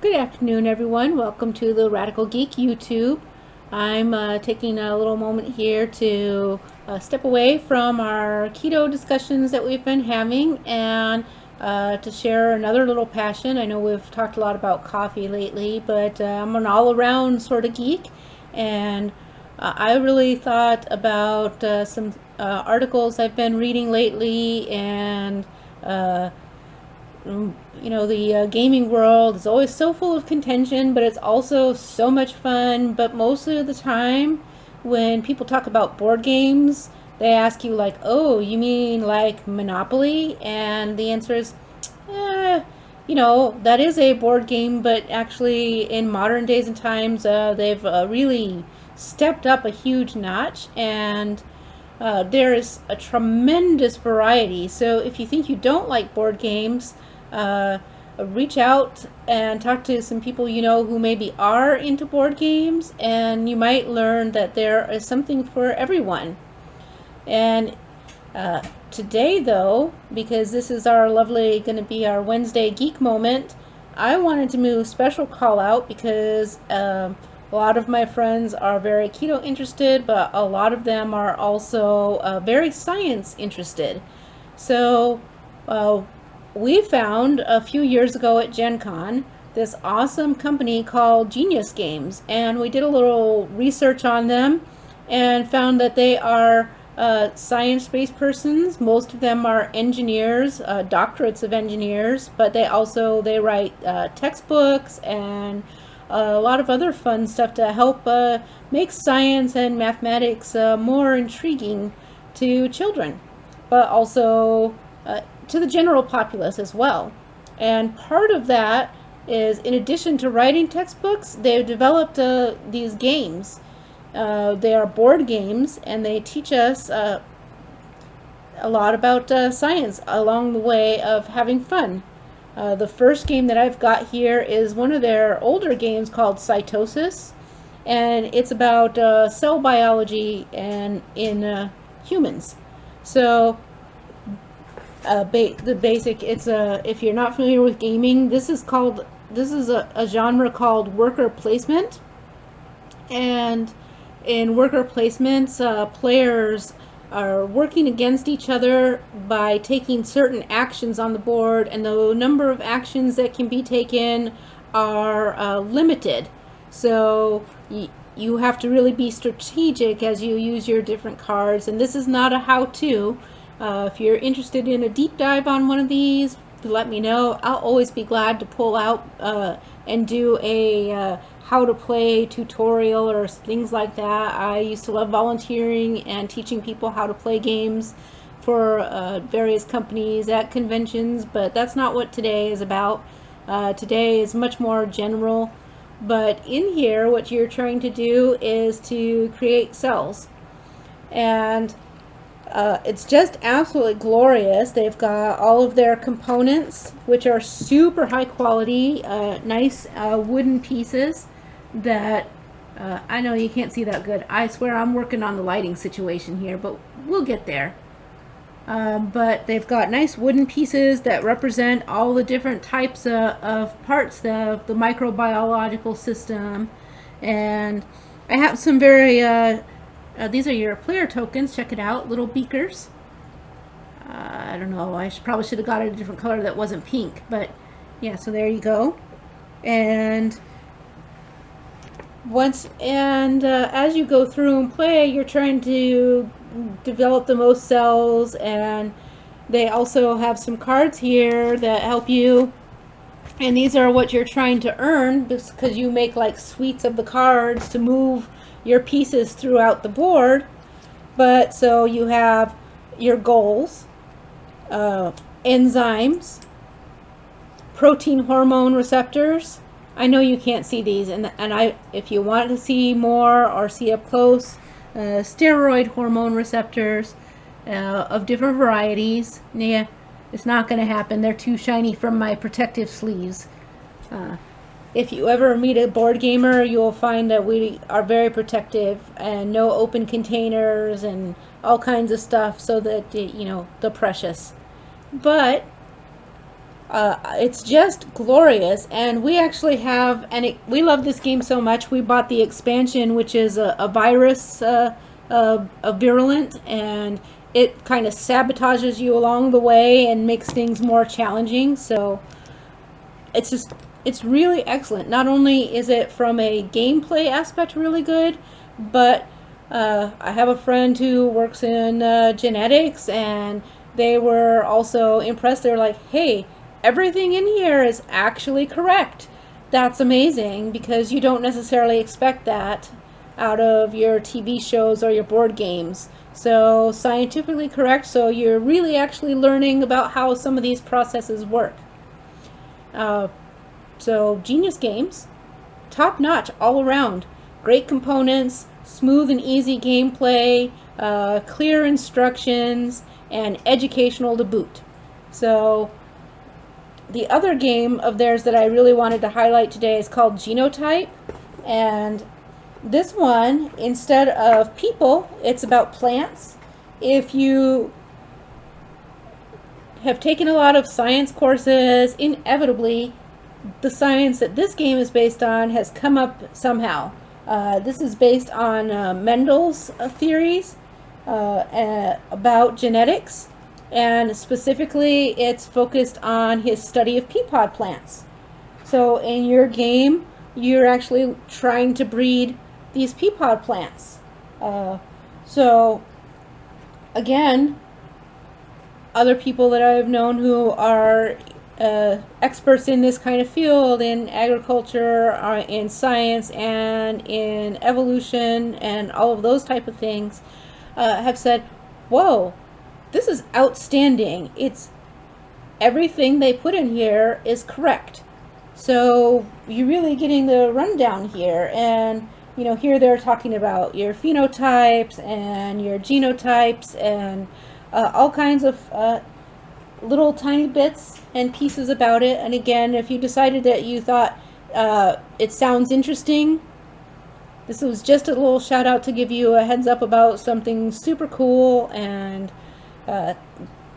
Good afternoon, everyone. Welcome to the Radical Geek YouTube. I'm taking a little moment here to step away from our keto discussions that we've been having and to share another little passion. I know we've talked a lot about coffee lately, but I'm an all-around sort of geek, and I really thought about some articles I've been reading lately, and the gaming world is always so full of contention, but it's also so much fun. But most of the time, when people talk about board games, they ask you like, "Oh, you mean like Monopoly?" And the answer is, that is a board game, but actually in modern days and times, they've really stepped up a huge notch, and there is a tremendous variety. So if you think you don't like board games, reach out and talk to some people you know who maybe are into board games, and you might learn that there is something for everyone. And today, though, because this is going to be our Wednesday geek moment, I wanted to move a special call out because a lot of my friends are very keto interested, but a lot of them are also very science interested. So we found a few years ago at Gen Con this awesome company called Genius Games, and we did a little research on them and found that they are science-based persons. Most of them are engineers, doctorates of engineers, but they write textbooks and a lot of other fun stuff to help make science and mathematics more intriguing to children, but also to the general populace as well. And part of that is, in addition to writing textbooks, they've developed these games. They are board games, and they teach us a lot about science along the way of having fun. The first game that I've got here is one of their older games called Cytosis, and it's about cell biology and in humans. So the basic, if you're not familiar with gaming, this is a genre called worker placement. And in worker placements, players are working against each other by taking certain actions on the board, and the number of actions that can be taken are limited. So you have to really be strategic as you use your different cards, and this is not a how-to. If you're interested in a deep dive on one of these, let me know. I'll always be glad to pull out and do a how to play tutorial or things like that. I used to love volunteering and teaching people how to play games for various companies at conventions, but that's not what today is about. Today is much more general, but in here what you're trying to do is to create cells, and it's just absolutely glorious. They've got all of their components, which are super high quality, nice wooden pieces that I know you can't see that good. I swear I'm working on the lighting situation here, but we'll get there. But they've got nice wooden pieces that represent all the different types of parts of the microbiological system. And I have some very these are your player tokens. Check it out, little beakers. I don't know, probably should have got it a different color that wasn't pink, but yeah, so there you go. And as you go through and play, you're trying to develop the most cells, and they also have some cards here that help you, and these are what you're trying to earn, because you make like suites of the cards to move your pieces throughout the board. But so you have your goals, enzymes, protein hormone receptors. I know you can't see these, and if you want to see more or see up close, steroid hormone receptors of different varieties. Yeah, it's not going to happen. They're too shiny from my protective sleeves. If you ever meet a board gamer, you'll find that we are very protective, and no open containers and all kinds of stuff, so that they're precious. But It's just glorious, and we actually have, we love this game so much, we bought the expansion, which is a virus, a virulent, and it kind of sabotages you along the way and makes things more challenging. So it's really excellent. Not only is it from a gameplay aspect really good, but I have a friend who works in genetics, and they were also impressed. They're like, hey, everything in here is actually correct. That's amazing, because you don't necessarily expect that out of your TV shows or your board games. So scientifically correct, so you're really actually learning about how some of these processes work. So genius games, top notch all around. Great components, smooth and easy gameplay, clear instructions, and educational to boot. So the other game of theirs that I really wanted to highlight today is called Genotype, and this one, instead of people, it's about plants. If you have taken a lot of science courses, inevitably the science that this game is based on has come up somehow. This is based on Mendel's theories about genetics, and specifically it's focused on his study of pea pod plants. So in your game, you're actually trying to breed these pea pod plants. So again, other people that I've known who are experts in this kind of field, in agriculture, in science, and in evolution, and all of those type of things, have said, whoa, this is outstanding. It's everything they put in here is correct. So you're really getting the rundown here. And here they're talking about your phenotypes and your genotypes and all kinds of little tiny bits and pieces about it. And again, if you decided that you thought it sounds interesting, this was just a little shout out to give you a heads up about something super cool, and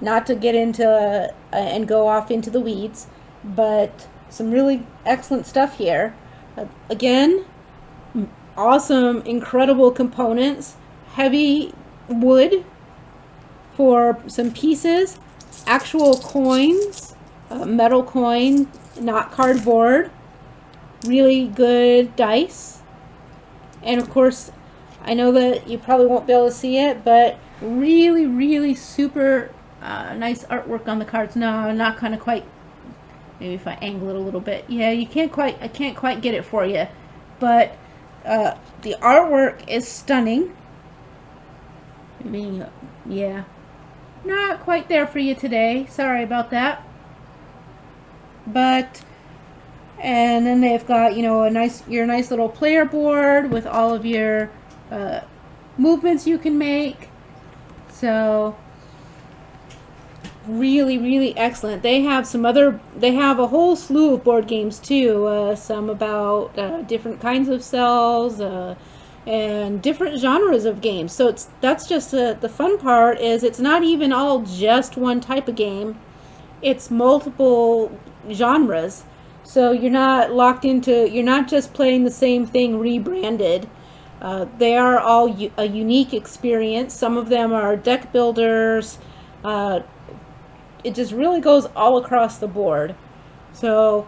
not to get into and go off into the weeds, but some really excellent stuff here. Again, awesome, incredible components, heavy wood for some pieces, actual coins, metal coin, not cardboard, really good dice, and of course, I know that you probably won't be able to see it, but really, really super nice artwork on the cards. No, not kind of quite. Maybe if I angle it a little bit. Yeah, I can't quite get it for you, but the artwork is stunning. Maybe, yeah, not quite there for you today. Sorry about that. But, and then they've got, your nice little player board with all of your movements you can make. So really, really excellent. They have a whole slew of board games too. Some about different kinds of cells and different genres of games. So that's just the fun part, is it's not even all just one type of game. It's multiple genres. So you're not locked into, you're not just playing the same thing rebranded. They are all a unique experience. Some of them are deck builders. It just really goes all across the board. So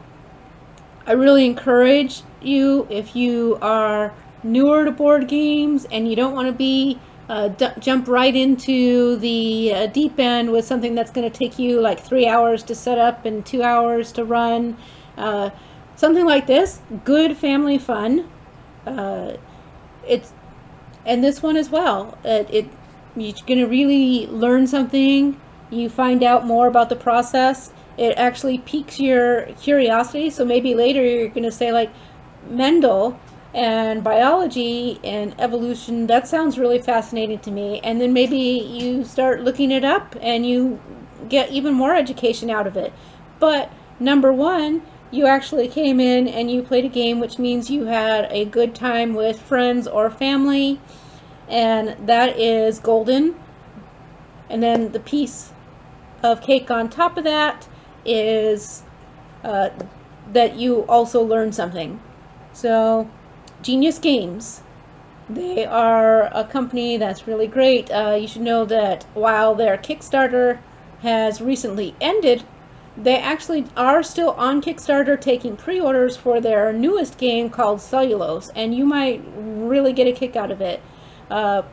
I really encourage you, if you are newer to board games and you don't want to be jump right into the deep end with something that's going to take you like 3 hours to set up and 2 hours to run, something like this, good family fun. And this one as well. You're going to really learn something. You find out more about the process. It actually piques your curiosity. So maybe later you're going to say, like, Mendel and biology and evolution, that sounds really fascinating to me. And then maybe you start looking it up and you get even more education out of it. But number one, you actually came in and you played a game, which means you had a good time with friends or family, and that is golden. And then the piece of cake on top of that is that you also learn something. So, Genius Games. They are a company that's really great. You should know that while their Kickstarter has recently ended, they actually are still on Kickstarter taking pre-orders for their newest game called Cellulose, and you might really get a kick out of it. I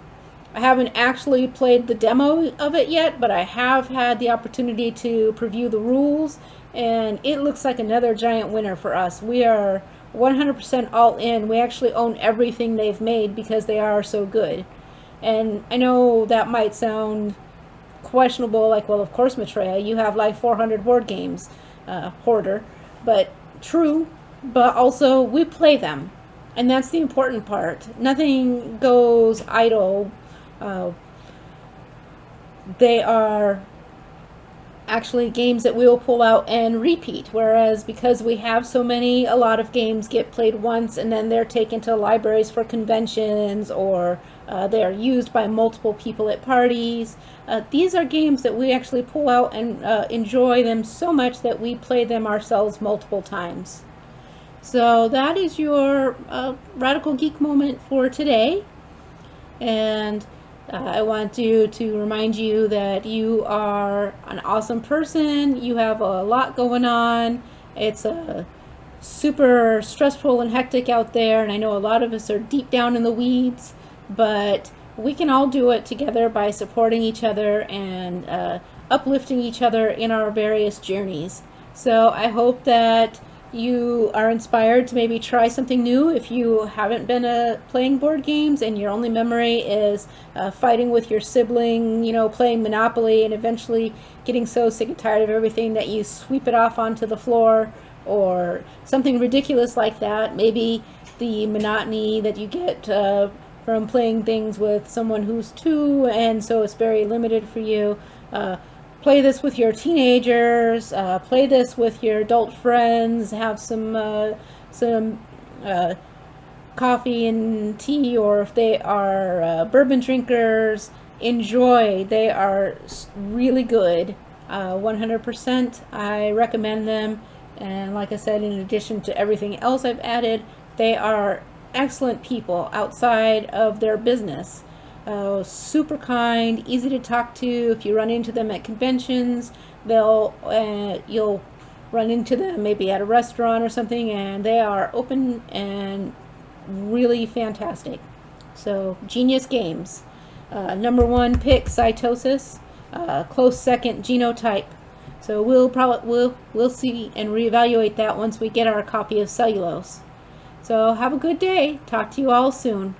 haven't actually played the demo of it yet, but I have had the opportunity to preview the rules, and it looks like another giant winner for us. We are 100% all in. We actually own everything they've made because they are so good. And I know that might sound questionable, like, well, of course, Maitreya, you have like 400 board games, hoarder. But true, but also we play them. And that's the important part. Nothing goes idle. They are actually games that we will pull out and repeat, whereas because we have so many, a lot of games get played once and then they're taken to libraries for conventions, or they are used by multiple people at parties. These are games that we actually pull out and enjoy them so much that we play them ourselves multiple times. So that is your Radical Geek moment for today. And I want to remind you that you are an awesome person. You have a lot going on. It's super stressful and hectic out there, and I know a lot of us are deep down in the weeds, but we can all do it together by supporting each other and uplifting each other in our various journeys. So I hope that you are inspired to maybe try something new if you haven't been playing board games and your only memory is fighting with your sibling, playing Monopoly, and eventually getting so sick and tired of everything that you sweep it off onto the floor, or something ridiculous like that. Maybe the monotony that you get from playing things with someone who's two, and so it's very limited for you. Play this with your teenagers, play this with your adult friends, have some coffee and tea, or if they are bourbon drinkers, enjoy. They are really good. 100%. I recommend them. And like I said, in addition to everything else I've added, they are excellent people outside of their business. Super kind, easy to talk to. If you run into them at conventions, you'll run into them maybe at a restaurant or something, and they are open and really fantastic. So, Genius Games. Number one pick, Cytosis. Close second, Genotype. So we'll see and reevaluate that once we get our copy of Cellulose. So have a good day. Talk to you all soon.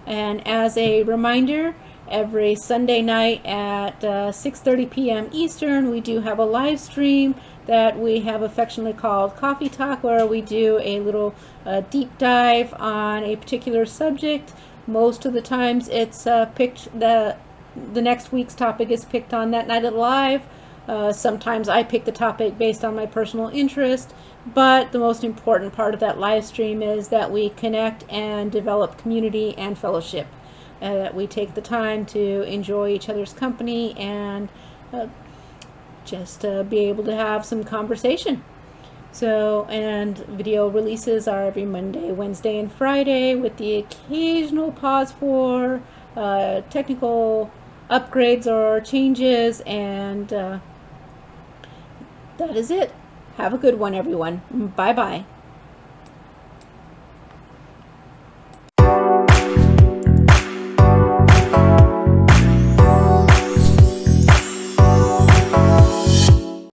And as a reminder, every Sunday night at 6:30 p.m. Eastern, we do have a live stream that we have affectionately called Coffee Talk, where we do a little deep dive on a particular subject. Most of the times it's picked, the next week's topic is picked on that night at live. Sometimes I pick the topic based on my personal interest, but the most important part of that live stream is that we connect and develop community and fellowship. That we take the time to enjoy each other's company and just be able to have some conversation. So, and video releases are every Monday, Wednesday, and Friday, with the occasional pause for technical upgrades or changes, and that is it. Have a good one, everyone. Bye-bye.